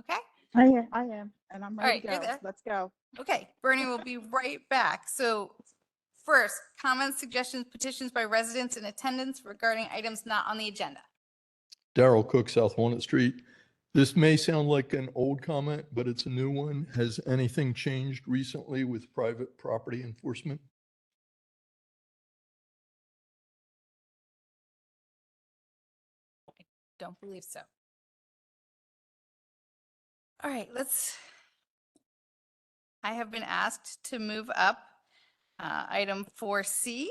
Okay. I am, and I'm All ready right, to you're go. there. Let's go. Okay, Bernie will be right back. So first, comments, suggestions, petitions by residents in attendance regarding items not on the agenda. Darrell Cook, South Walnut Street. This may sound like an old comment, but it's a new one. Has anything changed recently with private property enforcement? Don't believe so. All right, I have been asked to move up item 4C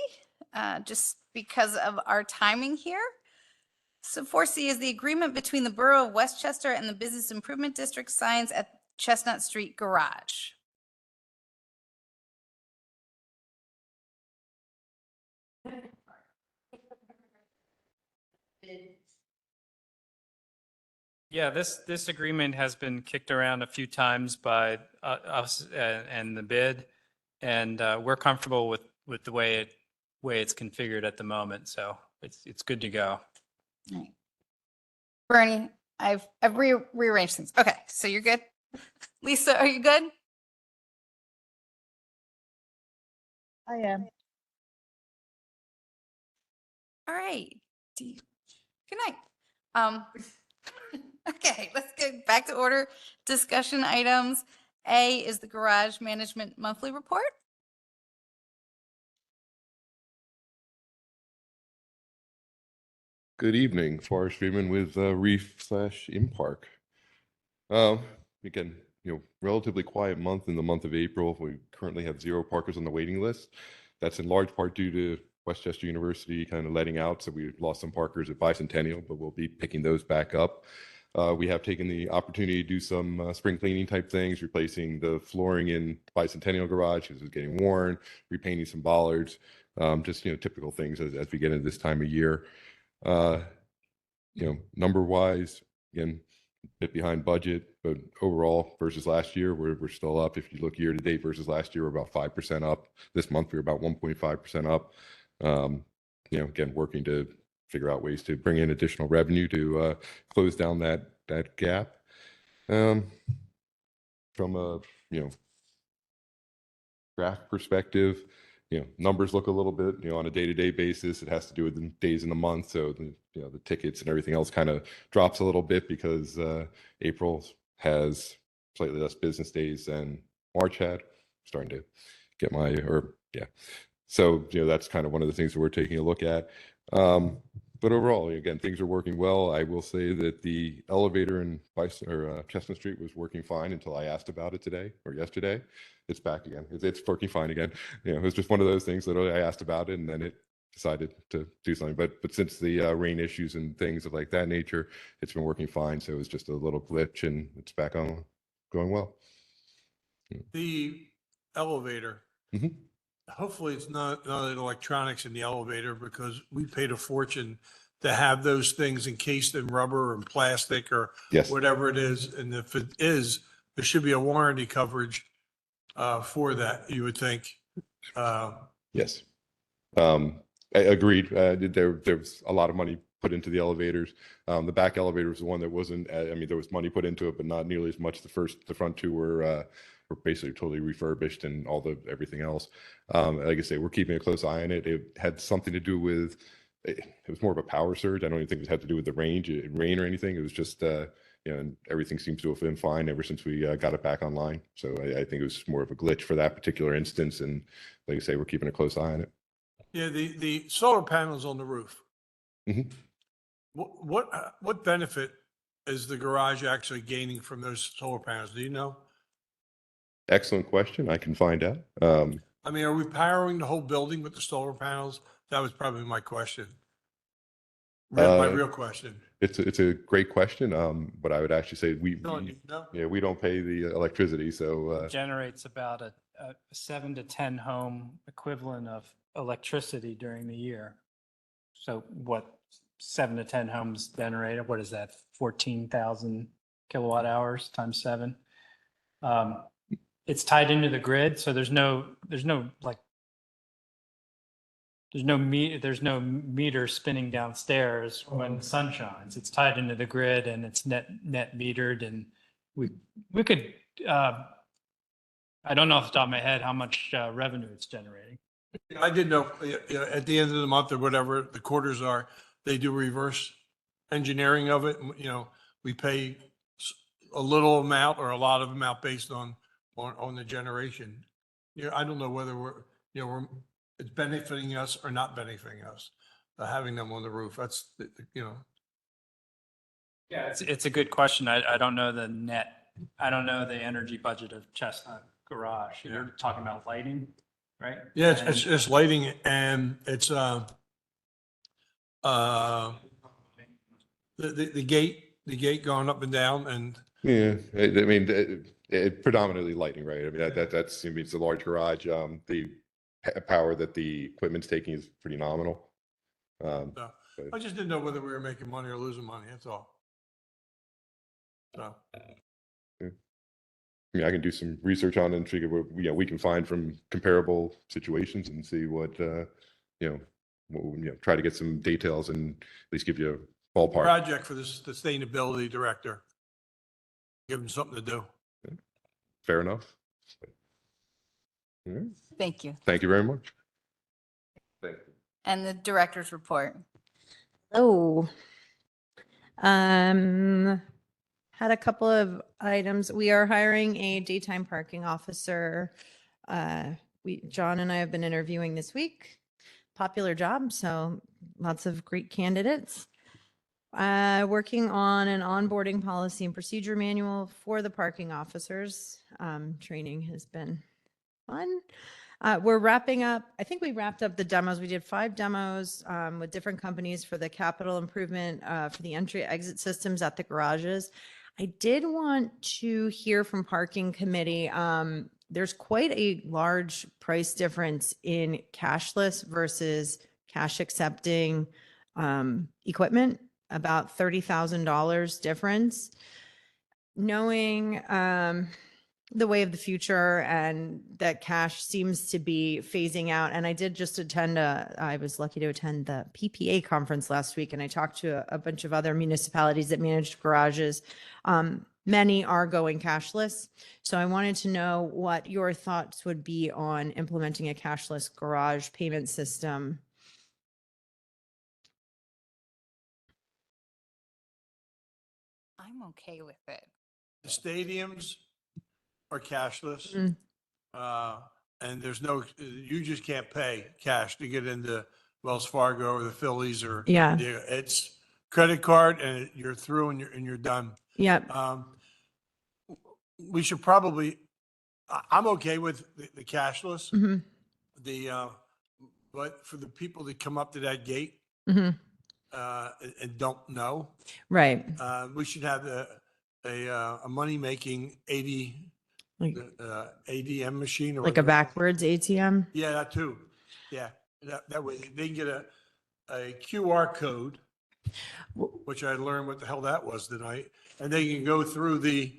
just because of our timing here. So 4C is the agreement between the Borough of Westchester and the Business Improvement District signs at Chestnut Street Garage. Yeah, this agreement has been kicked around a few times by us and the bid, and we're comfortable with the way it's configured at the moment. So it's good to go. All right. Bernie, I've rearranged things. Okay, so you're good. Lisa, are you good? I am. All right. Good night. Okay, let's get back to order. Discussion items. A is the garage management monthly report. Good evening, Forrest Freeman with Reef/Impark. Again, relatively quiet month in the month of April. We currently have 0 parkers on the waiting list. That's in large part due to Westchester University kind of letting out, so we lost some parkers at Bicentennial, but we'll be picking those back up. We have taken the opportunity to do some spring cleaning type things, replacing the flooring in Bicentennial Garage because it's getting worn, repainting some bollards, just typical things as we get into this time of year. Number wise, again, a bit behind budget, but overall versus last year, we're still up. If you look year to date versus last year, we're about 5% up. This month, we're about 1.5% up. Again, working to figure out ways to bring in additional revenue to close down that gap. From a graph perspective, numbers look a little bit, on a day-to-day basis. It has to do with the days in the month. So the tickets and everything else kind of drops a little bit because April has slightly less business days than March had. Starting to get So, that's kind of one of the things that we're taking a look at. But overall, again, things are working well. I will say that the elevator in Chestnut Street was working fine until I asked about it today or yesterday. It's back again. It's working fine again. It was just one of those things that I asked about it and then it decided to do something. But since the rain issues and things of like that nature, it's been working fine. So it was just a little glitch and it's back on going well. The elevator. Mhm. Hopefully it's not electronics in the elevator because we paid a fortune to have those things encased in rubber and plastic or Yes. whatever it is. And if it is, there should be a warranty coverage for that, you would think. Yes. I agreed. There was a lot of money put into the elevators. The back elevator was the one that wasn't, there was money put into it, but not nearly as much. The front two were basically totally refurbished and everything else. Like I say, we're keeping a close eye on it. It had something to do with, it was more of a power surge. I don't even think it had to do with the rain or anything. It was just, and everything seems to have been fine ever since we got it back online. So I think it was more of a glitch for that particular instance. And like I say, we're keeping a close eye on it. Yeah, the solar panels on the roof. Mhm. What benefit is the garage actually gaining from those solar panels? Do you know? Excellent question. I can find out. Are we powering the whole building with the solar panels? That was probably my question. My real question. It's a great question. But I would actually say No? we don't pay the electricity. So Generates about a 7 to 10 home equivalent of electricity during the year. So what 7 to 10 homes generate? What is that? 14,000 kilowatt hours times 7. It's tied into the grid, so there's no meter spinning downstairs when the sun shines. It's tied into the grid and it's net metered, and we could, I don't know off the top of my head how much revenue it's generating. I didn't know, at the end of the month or whatever the quarters are, they do reverse engineering of it. We pay a little amount or a lot of amount based on the generation. I don't know whether it's benefiting us or not benefiting us, having them on the roof. That's, Yeah, it's a good question. I don't know the net, I don't know the energy budget of Chestnut Garage. You're talking about lighting, right? yeah, And- it's lighting and it's, the gate going up and down and Yeah, I mean, predominantly lighting, right? I mean, that's, I mean, it's a large garage. The power that the equipment's taking is pretty nominal. so I just didn't know whether we were making money or losing money. That's all. So. I mean, I can do some research on it and figure what, we can find from comparable situations and see what, try to get some details and at least give you a ballpark. Project for the sustainability director. Give him something to do. Fair enough. All right. Thank you. Thank you very much. Thank you. And the director's report. Oh, had a couple of items. We are hiring a daytime parking officer. John and I have been interviewing this week. Popular job, so lots of great candidates. Working on an onboarding policy and procedure manual for the parking officers. Training has been fun. We're wrapping up, I think we wrapped up the demos. We did 5 demos with different companies for the capital improvement for the entry exit systems at the garages. I did want to hear from parking committee. There's quite a large price difference in cashless versus cash accepting equipment, about $30,000 difference. Knowing the way of the future and that cash seems to be phasing out. And I did just attend I was lucky to attend the PPA conference last week, and I talked to a bunch of other municipalities that managed garages. Many are going cashless. So I wanted to know what your thoughts would be on implementing a cashless garage payment system. I'm okay with it. The stadiums are cashless. Mm. And you just can't pay cash to get into Wells Fargo or the Phillies or. Yeah. It's credit card and you're through and you're done. Yep. We should probably, I'm okay with the cashless. Hmm. But for the people that come up to that gate, Hmm. and don't know, Right. we should have a money-making Like, ADM machine or like a whatever. backwards ATM. Yeah, that too. Yeah, that way they can get a QR code, which I learned what the hell that was tonight, and they can go through the,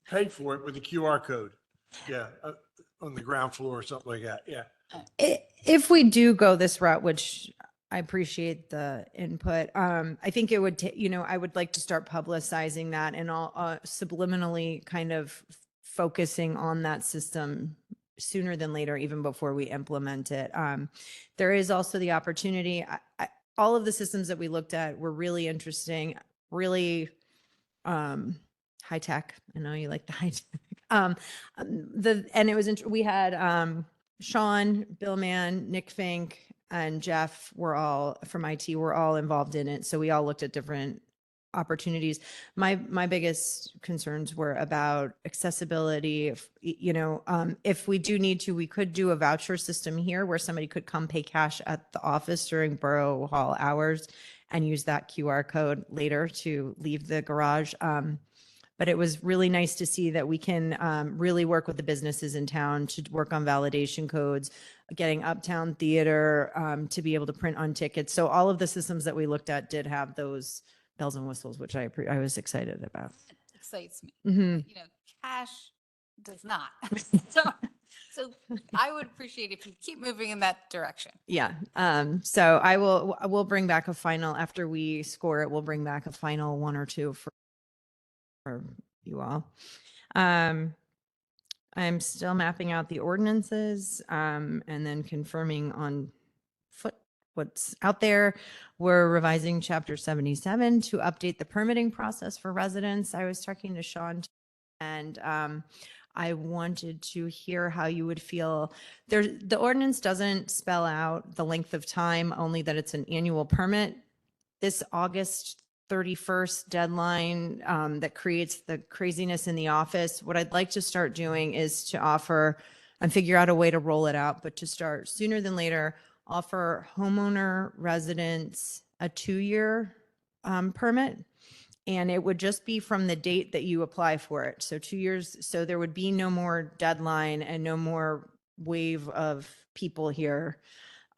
pay for it with the QR code. Yeah, on the ground floor or something like that. Yeah. If we do go this route, which I appreciate the input, I think it would, I would like to start publicizing that and all subliminally kind of focusing on that system sooner than later, even before we implement it. There is also the opportunity. All of the systems that we looked at were really interesting, really high tech. I know you like the high tech. And it was, we had Sean, Bill Mann, Nick Fink, and Jeff were all from IT, were all involved in it. So we all looked at different opportunities. My biggest concerns were about accessibility. If we do need to, we could do a voucher system here where somebody could come pay cash at the office during Borough Hall hours and use that QR code later to leave the garage. But it was really nice to see that we can really work with the businesses in town to work on validation codes, getting Uptown Theater to be able to print on tickets. So all of the systems that we looked at did have those bells and whistles, which I was excited about. Excites me. Hmm. Cash does not. So I would appreciate if you keep moving in that direction. Yeah. So we'll bring back a final, after we score it, we'll bring back a final 1 or 2 for for you all. I'm still mapping out the ordinances, and then confirming on foot what's out there. We're revising chapter 77 to update the permitting process for residents. I was talking to Sean and I wanted to hear how you would feel. The ordinance doesn't spell out the length of time, only that it's an annual permit. This August 31st deadline that creates the craziness in the office. What I'd like to start doing is to offer and figure out a way to roll it out, but to start sooner than later, offer homeowner residents a 2-year permit. And it would just be from the date that you apply for it. So 2 years, so there would be no more deadline and no more wave of people here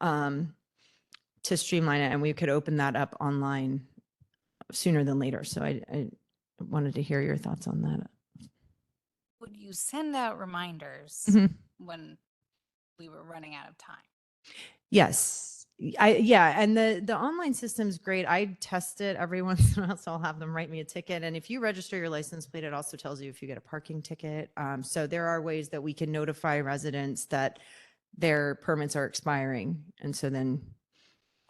to streamline it. And we could open that up online sooner than later. So I wanted to hear your thoughts on that. Would you send out reminders Mhm. when we were running out of time? Yes. Yeah. And the online system's great. I test it every once in a while, so I'll have them write me a ticket. And if you register your license plate, it also tells you if you get a parking ticket. So there are ways that we can notify residents that their permits are expiring. And so then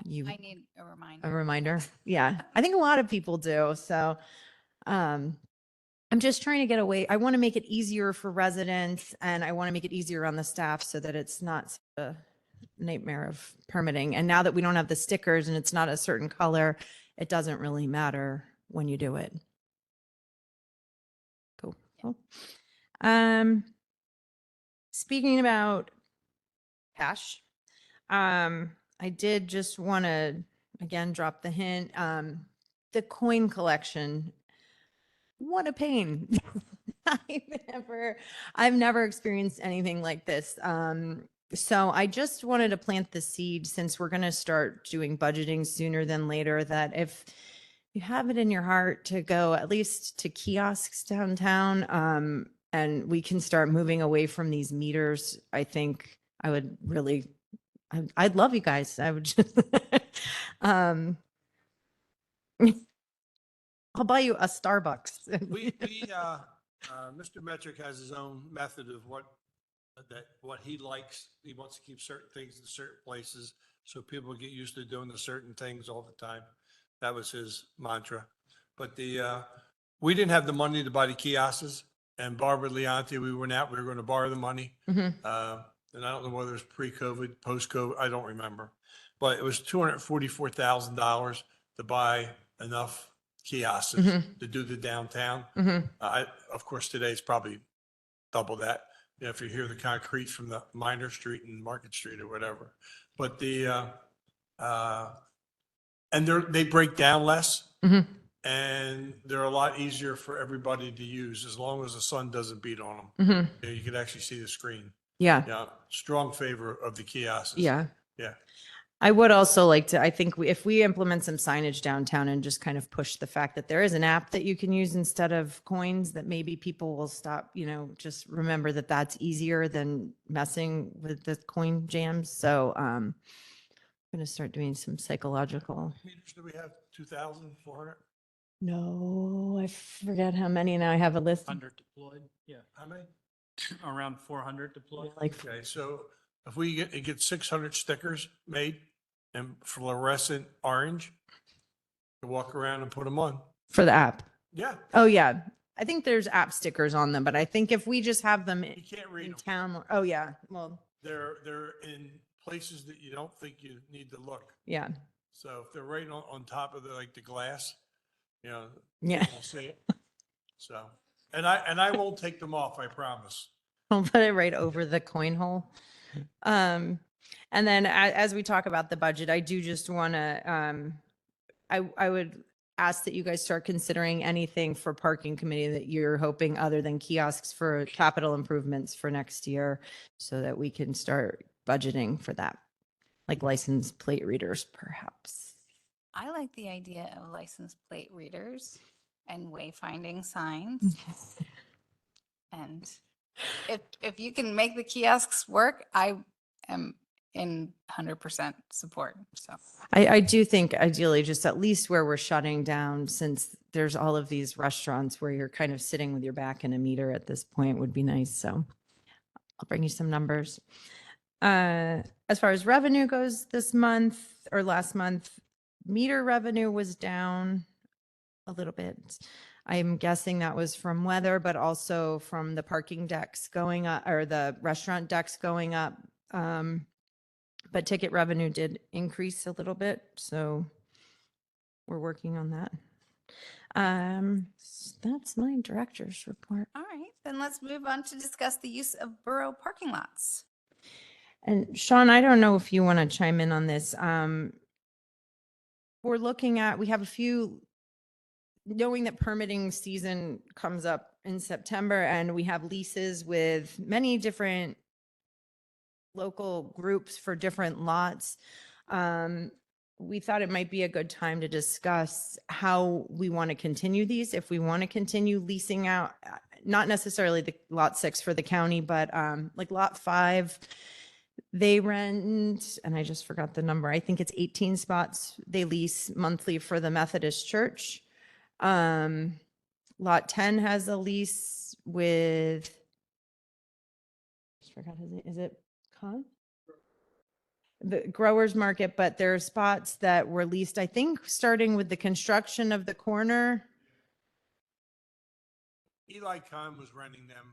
you I need a reminder. a reminder. Yeah. I think a lot of people do. So I'm just trying to get away. I want to make it easier for residents and I want to make it easier on the staff so that it's not such a nightmare of permitting. And now that we don't have the stickers and it's not a certain color, it doesn't really matter when you do it. Cool. Cool. Speaking about cash, I did just want to again drop the hint. The coin collection, what a pain. I've never experienced anything like this. So I just wanted to plant the seed since we're going to start doing budgeting sooner than later, that if you have it in your heart to go at least to kiosks downtown, and we can start moving away from these meters, I think I would really, I'd love you guys. I would just, I'll buy you a Starbucks. Mr. Metric has his own method of what he likes. He wants to keep certain things in certain places so people get used to doing the certain things all the time. That was his mantra. But we didn't have the money to buy the kiosks, and Barbara Leonti, we went out, we were going to borrow the money. Mhm. And I don't know whether it was pre-COVID, post-COVID, I don't remember. But it was $244,000 to buy enough kiosks Mhm. to do the downtown. Mhm. Of course, today it's probably double that. If you hear the concrete from the Minor Street and Market Street or whatever. But and they break down less Mhm. and they're a lot easier for everybody to use as long as the sun doesn't beat on them. Mhm. You can actually see the screen. Yeah. Yeah, strong favor of the kiosks. Yeah. Yeah. I would also like to, I think if we implement some signage downtown and just kind of push the fact that there is an app that you can use instead of coins, that maybe people will stop, just remember that that's easier than messing with the coin jams. So I'm going to start doing some psychological. Meters do we have? 2,400? No, I forget how many now. I have a list. 100 deployed, yeah, How many? around 400 deployed. Like Okay, so if we get 600 stickers made and fluorescent orange, to walk around and put them on. for the app. Yeah, Oh, yeah. I think there's app stickers on them, but I think if we just have them you can't read in them. town. Oh, yeah. Well, They're in places that you don't think you need to look. yeah. So if they're right on top of the glass, Yeah. we'll see it. So, and I won't take them off, I promise. I'll put it right over the coin hole. And then as we talk about the budget, I do just want to, I would ask that you guys start considering anything for parking committee that you're hoping other than kiosks for capital improvements for next year so that we can start budgeting for that, like license plate readers perhaps. I like the idea of license plate readers and wayfinding signs. And if you can make the kiosks work, I am in 100% support. So I do think ideally just at least where we're shutting down, since there's all of these restaurants where you're kind of sitting with your back in a meter at this point would be nice. So I'll bring you some numbers. As far as revenue goes this month or last month, meter revenue was down a little bit. I'm guessing that was from weather, but also from the parking decks going up or the restaurant decks going up. But ticket revenue did increase a little bit, so we're working on that. That's my director's report. all right, then let's move on to discuss the use of borough parking lots. And Sean, I don't know if you want to chime in on this. We're looking at, we have a few, knowing that permitting season comes up in September and we have leases with many different local groups for different lots. We thought it might be a good time to discuss how we want to continue these. If we want to continue leasing out, not necessarily the lot 6 for the county, but like lot 5, they rent, and I just forgot the number. I think it's 18 spots they lease monthly for the Methodist Church. Lot 10 has a lease with, just forgot his name. Is it Con? The Growers Market, but there are spots that were leased, I think, starting with the construction of the corner. Eli Khan was renting them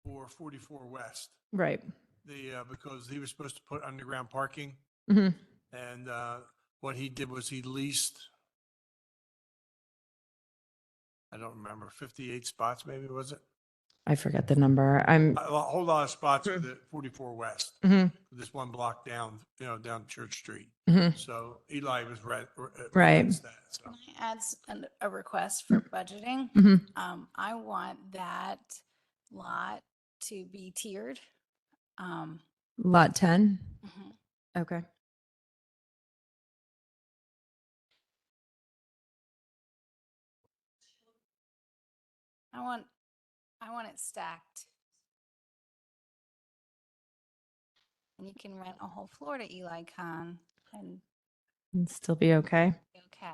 for 44 West. Right. Because he was supposed to put underground parking. hmm And what he did was he leased, I don't remember, 58 spots maybe, was it? I forget the number. I'm, A whole lot of spots with it, 44 West, mhm, this one block down, down Church Street. mhm. So Eli was Right. rents that, so. Can I add a request for budgeting? Mhm. I want that lot to be tiered. Lot 10. Mhm. Okay. I want it stacked. And you can rent a whole floor to Eli Khan and And still be okay. be okay.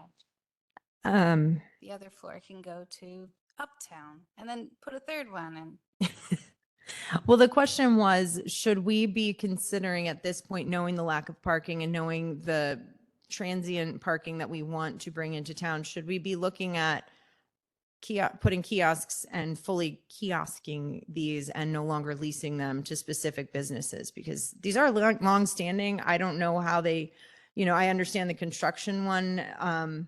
Um, The other floor can go to Uptown and then put a third one in. well, the question was, should we be considering at this point, knowing the lack of parking and knowing the transient parking that we want to bring into town, should we be looking at putting kiosks and fully kiosking these and no longer leasing them to specific businesses? Because these are long standing. I don't know how they, I understand the construction one.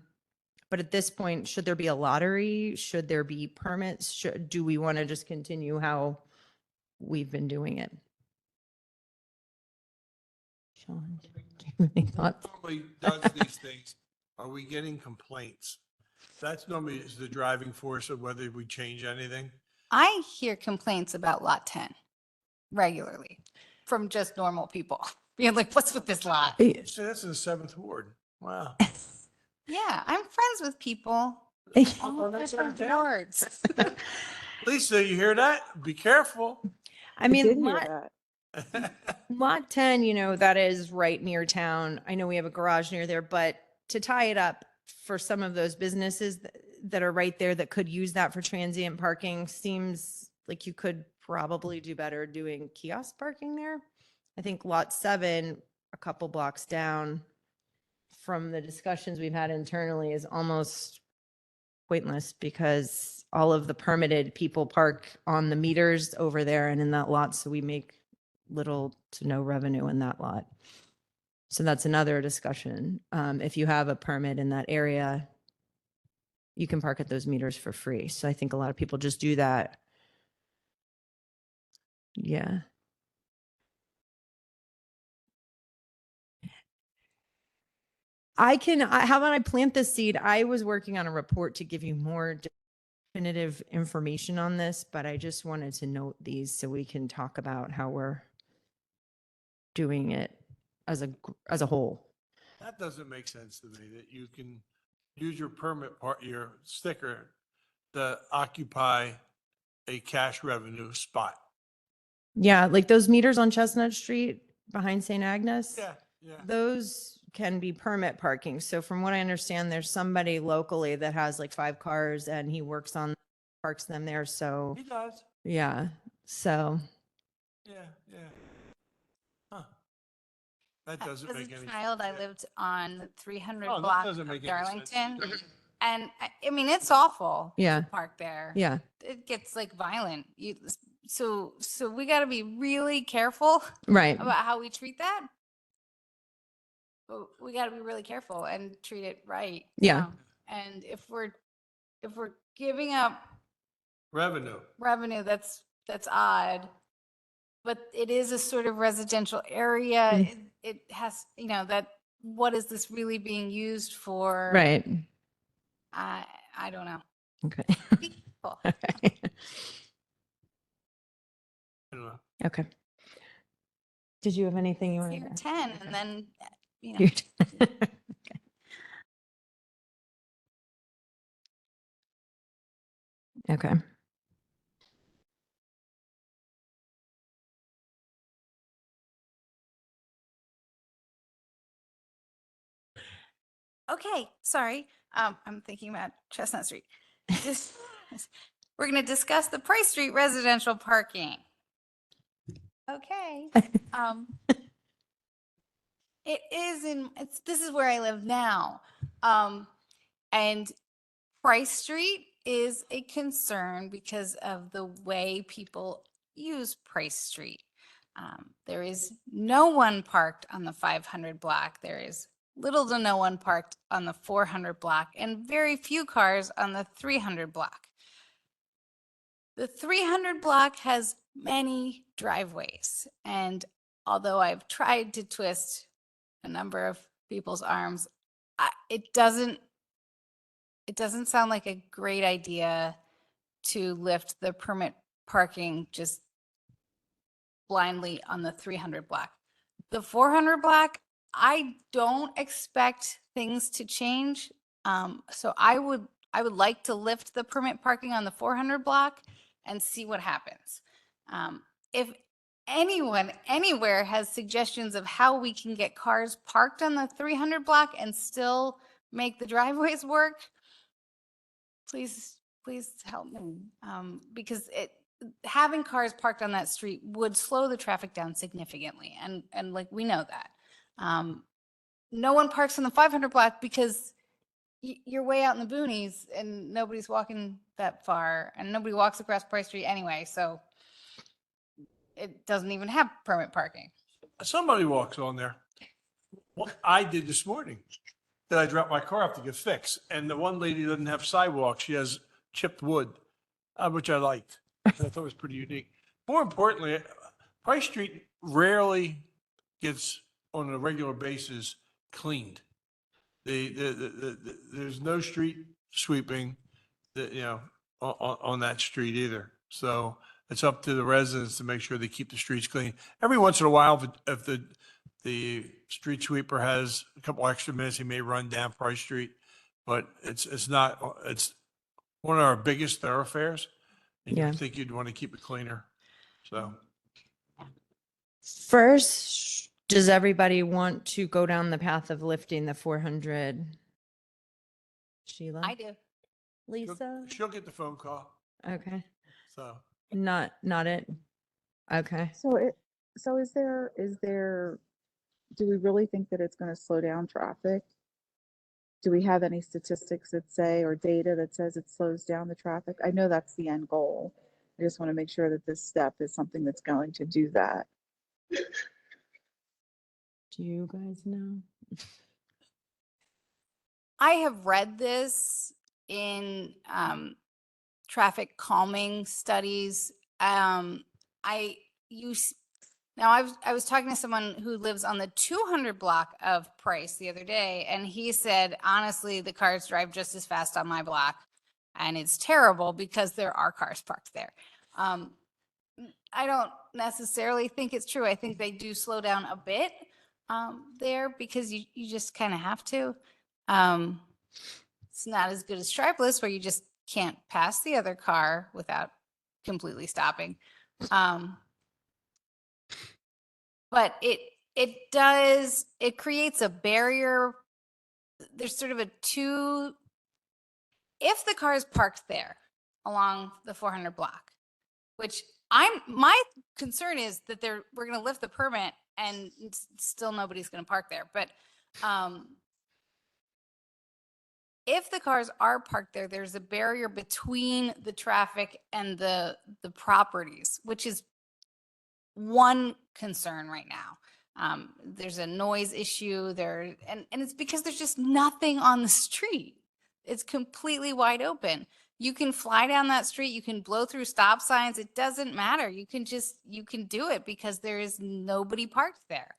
But at this point, should there be a lottery? Should there be permits? Do we want to just continue how we've been doing it? Sean, do you have any thoughts? Normally does these things, are we getting complaints? That's normally is the driving force of whether we change anything. I hear complaints about Lot 10 regularly from just normal people being like, what's with this lot? So that's in the 7th Ward. Wow. Yeah, I'm friends with people. All that's different okay. wards. Lisa, you hear that? Be careful. I did mean, hear that. lot 10, that is right near town. I know we have a garage near there, but to tie it up for some of those businesses that are right there that could use that for transient parking seems like you could probably do better doing kiosk parking there. I think lot 7, a couple blocks down from the discussions we've had internally, is almost pointless because all of the permitted people park on the meters over there and in that lot. So we make little to no revenue in that lot. So that's another discussion. If you have a permit in that area, you can park at those meters for free. So I think a lot of people just do that. Yeah. How about I plant this seed? I was working on a report to give you more definitive information on this, but I just wanted to note these so we can talk about how we're doing it as a whole. That doesn't make sense to me, that you can use your permit part, your sticker to occupy a cash revenue spot. Yeah, like those meters on Chestnut Street, behind St. Agnes. Yeah, yeah. Those can be permit parking. So from what I understand, there's somebody locally that has like 5 cars and he parks them there. So, He does. yeah. So, Yeah, yeah. Huh. That As doesn't a make any sense. child, I Yeah. lived on the 300 Oh, that block doesn't of make any sense. Darlington. And I mean, it's awful. Yeah. To park there. yeah. It gets like violent. So we got to be really careful Right. about how we treat that. But we got to be really careful and treat it right. Yeah. And if we're giving up Revenue. revenue, that's odd. But it is a sort of residential area. Mm. It has, that, what is this really being used for? Right. I don't know. Okay. Be careful. Okay. I don't know. Okay. Did you have anything you So wanted you're to add? 10 and then, You're okay. Okay. okay, sorry. I'm thinking about Chestnut Street. This, we're going to discuss the Price Street residential parking. Okay. This is where I live now. And Price Street is a concern because of the way people use Price Street. There is no one parked on the 500 block. There is little to no one parked on the 400 block and very few cars on the 300 block. The 300 block has many driveways. And although I've tried to twist a number of people's arms, it doesn't sound like a great idea to lift the permit parking just blindly on the 300 block. The 400 block, I don't expect things to change. So I would like to lift the permit parking on the 400 block and see what happens. If anyone anywhere has suggestions of how we can get cars parked on the 300 block and still make the driveways work, please help me. Because having cars parked on that street would slow the traffic down significantly. And like, we know that. No one parks on the 500 block because you're way out in the boonies and nobody's walking that far and nobody walks across Price Street anyway. So it doesn't even have permit parking. Somebody walks on there. What I did this morning, that I dropped my car off to get fixed, and the one lady doesn't have sidewalk. She has chipped wood, which I liked. I thought it was pretty unique. More importantly, Price Street rarely gets on a regular basis cleaned. There's no street sweeping on that street either. So it's up to the residents to make sure they keep the streets clean. Every once in a while, if the street sweeper has a couple extra minutes, he may run down Price Street, but it's one of our biggest thoroughfares. And Yeah. I think you'd want to keep it cleaner. So First, does everybody want to go down the path of lifting the 400? Sheila? I do. Lisa? she'll get the phone call. Okay. So Not it. Okay. So is there, do we really think that it's going to slow down traffic? Do we have any statistics that say, or data that says it slows down the traffic? I know that's the end goal. I just want to make sure that this step is something that's going to do that. Do you guys know? I have read this in traffic calming studies. Now I was talking to someone who lives on the 200 block of Price the other day, and he said, honestly, the cars drive just as fast on my block, and it's terrible because there are cars parked there. I don't necessarily think it's true. I think they do slow down a bit there because you just kind of have to. It's not as good as Stripless where you just can't pass the other car without completely stopping. But it creates a barrier. There's sort of if the car is parked there along the 400 block, which my concern is that we're going to lift the permit and still nobody's going to park there. But if the cars are parked there, there's a barrier between the traffic and the properties, which is one concern right now. There's a noise issue there, and it's because there's just nothing on the street. It's completely wide open. You can fly down that street, you can blow through stop signs. It doesn't matter. You can do it because there is nobody parked there.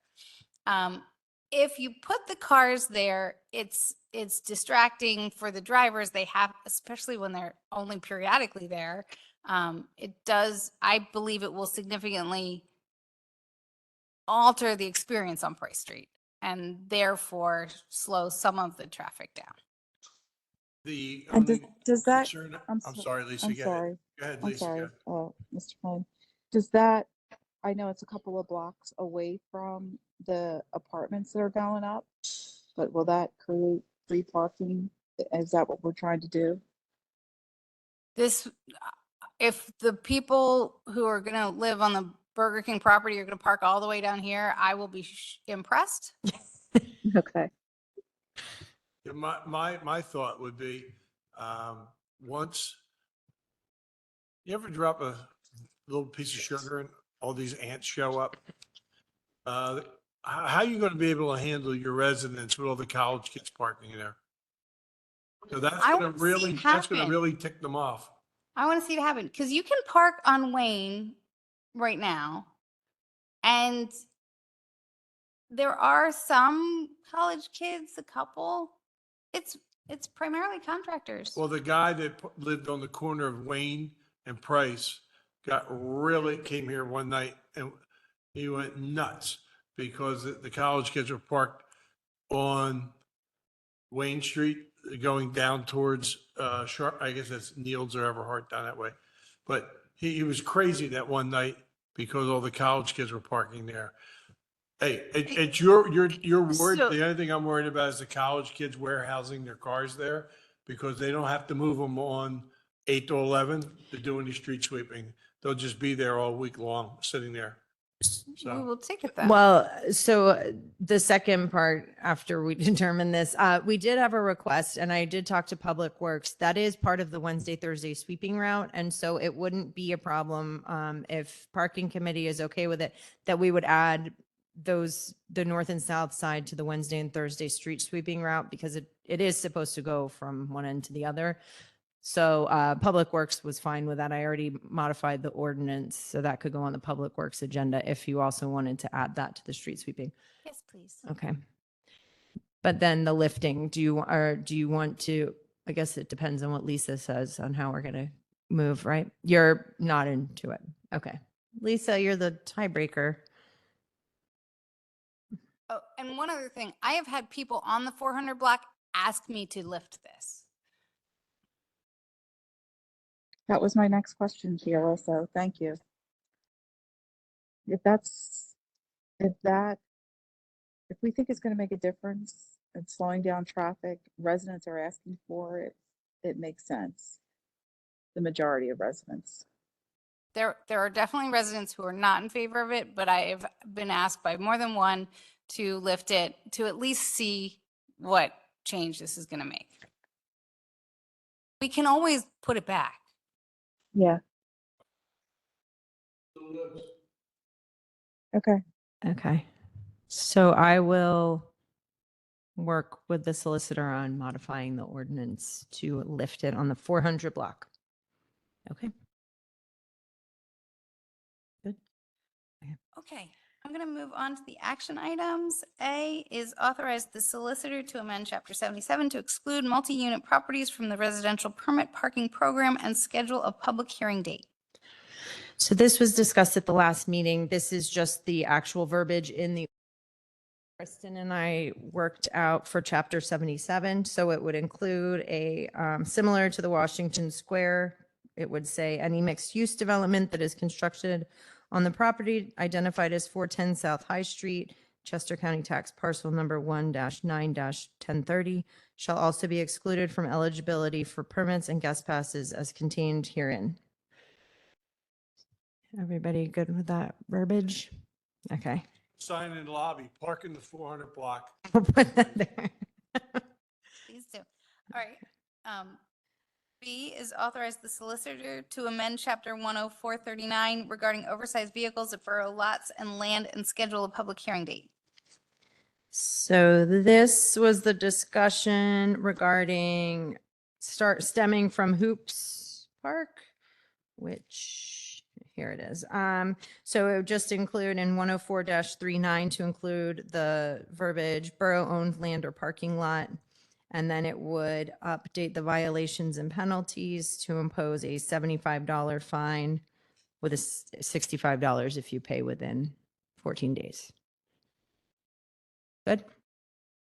If you put the cars there, it's distracting for the drivers. They have, especially when they're only periodically there. I believe it will significantly alter the experience on Price Street and therefore slow some of the traffic down. The And only does that, concern, I'm I'm so- sorry, Lisa, I'm go ahead. sorry, Go ahead, I'm Lisa. go sorry, ahead. Mr. Flynn. Does that, I know it's a couple of blocks away from the apartments that are going up, but will that create free parking? Is that what we're trying to do? If the people who are going to live on the Burger King property are going to park all the way down here, I will be impressed. Okay. Yeah, my thought would be, once, you ever drop a little piece of sugar and all these ants show up? How are you going to be able to handle your residents with all the college kids parking there? So that's I going to wanna see it happen. really tick them off. I want to see it happen because you can park on Wayne right now. And there are some college kids, a couple. It's primarily contractors. Well, the guy that lived on the corner of Wayne and Price came here one night and he went nuts because the college kids were parked on Wayne Street going down towards, I guess that's Nields or Everhart down that way. But he was crazy that one night because all the college kids were parking there. Hey, it's your word. So- The only thing I'm worried about is the college kids warehousing their cars there because they don't have to move them on 8 to 11 to do any street sweeping. They'll just be there all week long, sitting there. We So, will take it then. Well, so the second part after we determine this, we did have a request and I did talk to Public Works. That is part of the Wednesday, Thursday sweeping route. And so it wouldn't be a problem if parking committee is okay with it, that we would add the north and south side to the Wednesday and Thursday street sweeping route because it is supposed to go from one end to the other. So Public Works was fine with that. I already modified the ordinance so that could go on the Public Works agenda if you also wanted to add that to the street sweeping. Yes, please. Okay. But then the lifting, do you want to, I guess it depends on what Lisa says on how we're going to move, right? You're not into it. Okay. Lisa, you're the tiebreaker. Oh, and one other thing, I have had people on the 400 block ask me to lift this. That was my next question, Sheila, so thank you. If we think it's gonna make a difference in slowing down traffic, residents are asking for it, it makes sense. The majority of residents. There are definitely residents who are not in favor of it, but I've been asked by more than one to lift it to at least see what change this is going to make. We can always put it back. Yeah. Okay. Okay. So I will work with the solicitor on modifying the ordinance to lift it on the 400 block. Okay. Good. Okay, I'm going to move on to the action items. A is authorize the solicitor to amend Chapter 77 to exclude multi-unit properties from the residential permit parking program and schedule a public hearing date. So this was discussed at the last meeting. This is just the actual verbiage in the Kristen and I worked out for Chapter 77. So it would include a similar to the Washington Square. It would say any mixed use development that is constructed on the property identified as 410 South High Street Chester County Tax Parcel Number 1-9-1030 shall also be excluded from eligibility for permits and guest passes as contained herein. Everybody good with that verbiage? Okay. Sign in the lobby, park in the 400 block. We'll put that there. Please do. All right. B is authorize the solicitor to amend chapter 10439 regarding oversized vehicles at borough lots and land and schedule a public hearing date. So this was the discussion regarding stemming from Hoops Park, which here it is. So it would just include in 104-39 to include the verbiage borough-owned land or parking lot. And then it would update the violations and penalties to impose a $75 fine with a $65 if you pay within 14 days. Good?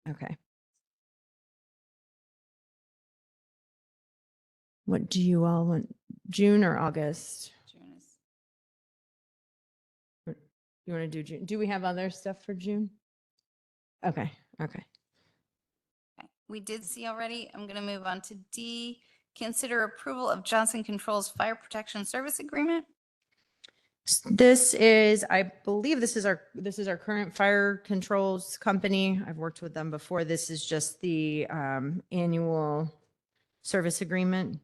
Okay. What do you all want? June or August? June is, You want to do June? Do we have other stuff for June? Okay, okay. okay. We did C already. I'm going to move on to D. Consider approval of Johnson Controls Fire Protection Service Agreement. This is, I believe this is our current fire controls company. I've worked with them before. This is just the annual service agreement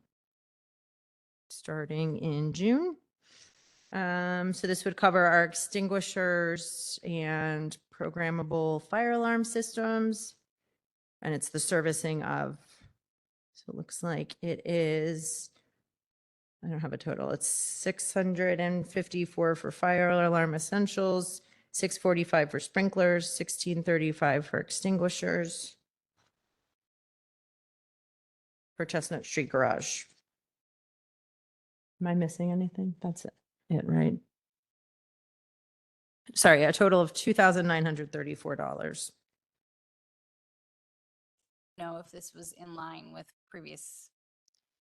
starting in June. So this would cover our extinguishers and programmable fire alarm systems. And it's the servicing of, so it looks like it is, I don't have a total. It's 654 for fire alarm essentials, 645 for sprinklers, 1635 for extinguishers for Chestnut Street Garage. Am I missing anything? That's it, right? Sorry, a total of $2,934. Know if this was in line with previous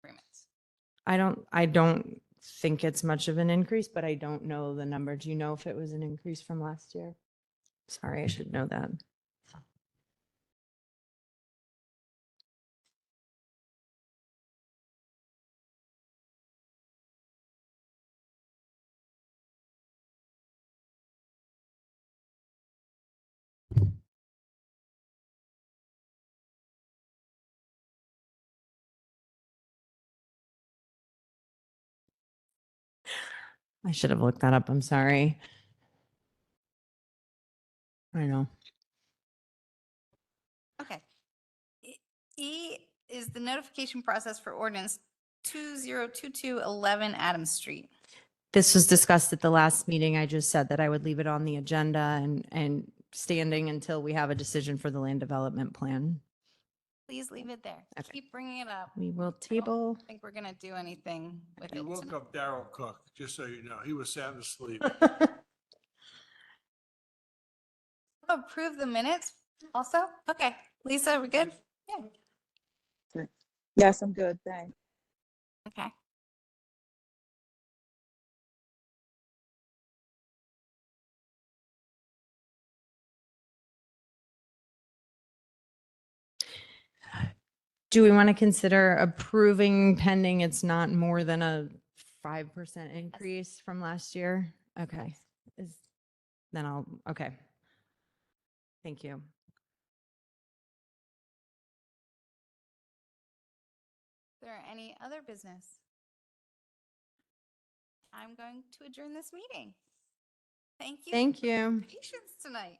agreements. I don't think it's much of an increase, but I don't know the number. Do you know if it was an increase from last year? Sorry, I should know that. I should have looked that up. I'm sorry. I know. Okay. E is the notification process for ordinance 202211 Adams Street. This was discussed at the last meeting. I just said that I would leave it on the agenda and standing until we have a decision for the land development plan. Please leave it there. Okay. Keep bringing it up. We will I don't table. think we're going to do anything with You it woke tonight. up Darrell Cook, just so you know. He was sound asleep. Approve the minutes also? Okay. Lisa, we're good? Yeah. Yes, I'm good, thanks. Okay. Do we want to consider approving pending it's not more than a 5% increase from last year? Okay. Then I'll, okay. Thank you. Is there any other business? I'm going to adjourn this meeting. Thank you. Thank you. Patience tonight.